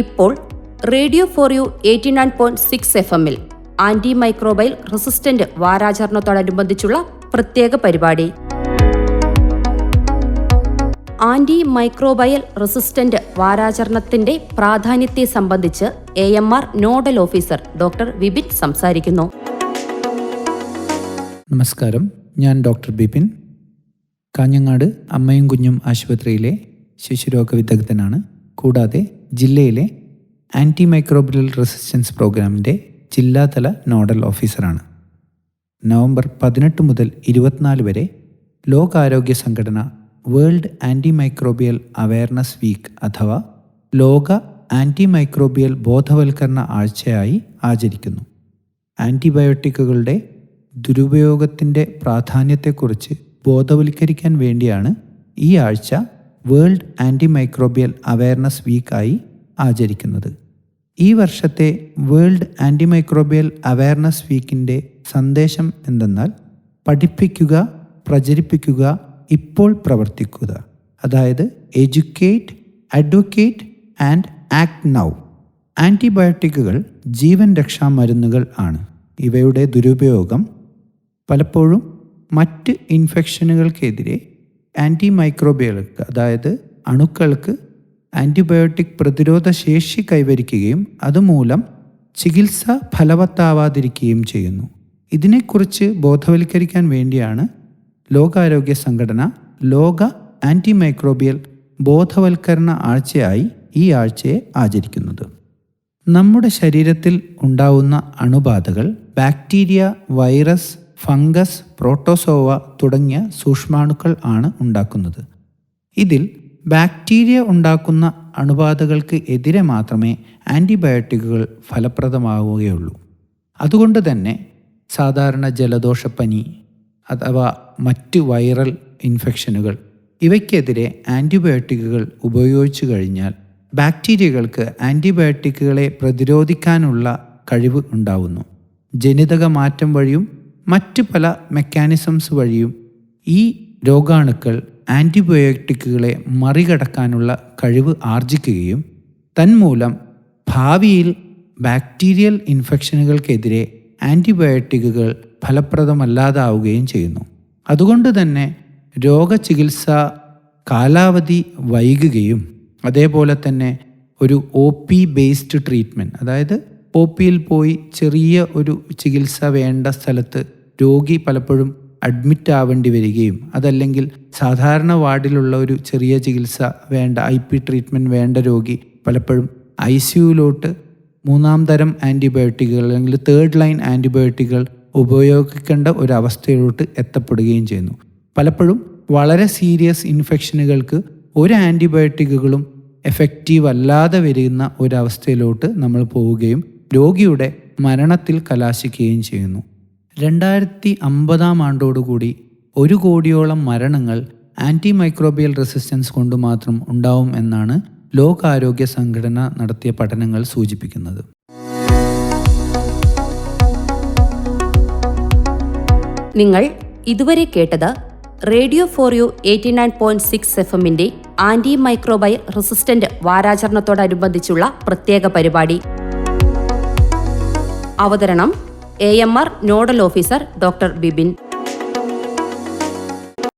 ഇപ്പോൾ radio for you 89.6 FM-ൽ anti microbial resistant വാരാചരണത്തോടനുബന്ധിച്ചുള്ള പ്രത്യേക പരിപാടി. ആന്റി മൈക്രോബയൽ റെസിസ്റ്റന്റ് വാരാചരണത്തിന്റെ പ്രാധാന്യത്തെ സംബന്ധിച്ച് AMR nodal officer doctor Vipin സംസാരിക്കുന്നു. നമസ്കാരം, ഞാൻ ഡോക്ടർ ബിപിൻ, കാഞ്ഞങ്ങാട് അമ്മയും കുഞ്ഞും ആശുപത്രിയിലെ ശിശുരോഗ വിദഗ്ധനാണ്. കൂടാതെ ജില്ലയിലെ ആൻറ്റി മൈക്രോബിയൽ റെസിസ്റ്റൻസ് പ്രോഗ്രാമിൻ്റെ ജില്ലാതല നോഡൽ ഓഫീസറാണ്. നവംബർ 18 മുതൽ 24 വരെ ലോകാരോഗ്യ സംഘടന world anti microbial awareness week അഥവാ ലോക ആൻറ്റി മൈക്രോബിയൽ ബോധവൽക്കരണ ആഴ്ചയായി ആചരിക്കുന്നു. ആൻറ്റിബയോട്ടിക്കുകളുടെ ദുരുപയോഗത്തിൻ്റെ പ്രാധാന്യത്തെക്കുറിച്ച് ബോധവൽക്കരിക്കാൻ വേണ്ടിയാണ് ഈ ആഴ്ച വേൾഡ് ആൻറ്റി മൈക്രോബിയൽ അവയർനെസ് വീക്കായി ആചരിക്കുന്നത്. ഈ വർഷത്തെ വേൾഡ് ആൻറ്റി മൈക്രോബിയൽ അവയർനെസ് വീക്കിൻ്റെ സന്ദേശം എന്തെന്നാൽ പഠിപ്പിക്കുക, പ്രചരിപ്പിക്കുക, ഇപ്പോൾ പ്രവർത്തിക്കുക. അതായത് educate, advocate and act now. ആൻറ്റിബയോട്ടിക്കുകൾ ജീവൻ രക്ഷാ മരുന്നുകൾ ആണ്. ഇവയുടെ ദുരുപയോഗം പലപ്പോഴും മറ്റ് ഇൻഫെക്ഷനുകൾക്കെതിരെ ആൻറ്റി മൈക്രോബിയലുകൾക്ക്, അതായത് അണുക്കൾക്ക് ആൻറ്റിബയോട്ടിക് പ്രതിരോധ ശേഷി കൈവരിക്കുകയും അതുമൂലം ചികിത്സ ഫലവത്താവാതിരിക്കുകയും ചെയ്യുന്നു. ഇതിനെക്കുറിച്ച് ബോധവൽക്കരിക്കാൻ വേണ്ടിയാണ് ലോകാരോഗ്യ സംഘടന ലോക ആൻറ്റി മൈക്രോബിയൽ ബോധവൽക്കരണ ആഴ്ചയായി ഈ ആഴ്ചയെ ആചരിക്കുന്നത്. നമ്മുടെ ശരീരത്തിൽ ഉണ്ടാവുന്ന അണുബാധകൾ ബാക്ടീരിയ, വൈറസ്, ഫംഗസ്, പ്രോട്ടോസോവ തുടങ്ങിയ സൂക്ഷ്മാണുക്കൾ ആണ് ഉണ്ടാക്കുന്നത്. ഇതിൽ ബാക്ടീരിയ ഉണ്ടാക്കുന്ന അണുബാധകൾക്ക് എതിരെ മാത്രമേ ആൻറ്റിബയോട്ടിക്കുകൾ ഫലപ്രദമാവുകയുള്ളൂ. അതുകൊണ്ട് തന്നെ സാധാരണ ജലദോഷപ്പനി അഥവാ മറ്റ് വൈറൽ ഇൻഫെക്ഷനുകൾ ഇവയ്ക്കെതിരെ ആൻറ്റിബയോട്ടിക്കുകൾ ഉപയോഗിച്ചു കഴിഞ്ഞാൽ ബാക്ടീരിയകൾക്ക് ആൻറ്റിബയോട്ടിക്കുകളെ പ്രതിരോധിക്കാനുള്ള കഴിവ് ഉണ്ടാവുന്നു. ജനിതക മാറ്റം വഴിയും മറ്റ് പല മെക്കാനിസംസ് വഴിയും ഈ രോഗാണുക്കൾ ആൻറ്റിബയോട്ടിക്കുകളെ മറികടക്കാനുള്ള കഴിവ് ആർജിക്കുകയും തന്മൂലം ഭാവിയിൽ ബാക്ടീരിയൽ ഇൻഫെക്ഷനുകൾക്കെതിരെ ആൻറ്റിബയോട്ടിക്കുകൾ ഫലപ്രദമല്ലാതാവുകയും ചെയ്യുന്നു. അതുകൊണ്ട് തന്നെ രോഗചികിത്സ കാലാവധി വൈകുകയും അതേപോലെ തന്നെ ഒരു OP ബേസ്ഡ് ട്രീറ്റ്മെൻറ്റ്, അതായത് OPയിൽ പോയി ചെറിയ ഒരു ചികിത്സ വേണ്ട സ്ഥലത്ത് രോഗി പലപ്പോഴും അഡ്മിറ്റ് ആവേണ്ടി വരികയും അതല്ലെങ്കിൽ സാധാരണ വാർഡിലുള്ള ഒരു ചെറിയ ചികിത്സ വേണ്ട, IP ട്രീറ്റ്മെൻറ്റ് വേണ്ട രോഗി പലപ്പോഴും ICUയിലോട്ട് 3ാം തരം ആൻറ്റിബയോട്ടിക്കുകൾ അല്ലെങ്കിൽ 3rd ലൈൻ ആൻറ്റിബയോട്ടിക്കുകൾ ഉപയോഗിക്കേണ്ട ഒരവസ്ഥയിലോട്ട് എത്തപ്പെടുകയും ചെയ്യുന്നു. പലപ്പോഴും വളരെ സീരിയസ് ഇൻഫെക്ഷനുകൾക്ക് ഒരു ആൻറ്റിബയോട്ടിക്കുകളും എഫക്റ്റീവ് അല്ലാതെ വരുന്ന ഒരവസ്ഥയിലോട്ട് നമ്മൾ പോവുകയും രോഗിയുടെ മരണത്തിൽ കലാശിക്കുകയും ചെയ്യുന്നു. 2050 ആണ്ടോടുകൂടി 1 കോടിയോളം മരണങ്ങൾ ആൻറ്റി മൈക്രോബിയൽ റെസിസ്റ്റൻസ് കൊണ്ട് മാത്രം ഉണ്ടാവും എന്നാണ് ലോകാരോഗ്യ സംഘടന നടത്തിയ പഠനങ്ങൾ സൂചിപ്പിക്കുന്നത്. നിങ്ങൾ ഇതുവരെ കേട്ടത് റേഡിയോ ഫോർ യു 89.6 FM-ന്റെ ആന്റി മൈക്രോബയൽ റെസിസ്റ്റന്റ് വാരാചരണത്തോടനുബന്ധിച്ചുള്ള പ്രത്യേക പരിപാടി. അവതരണം AMR nodal officer doctor Bipin.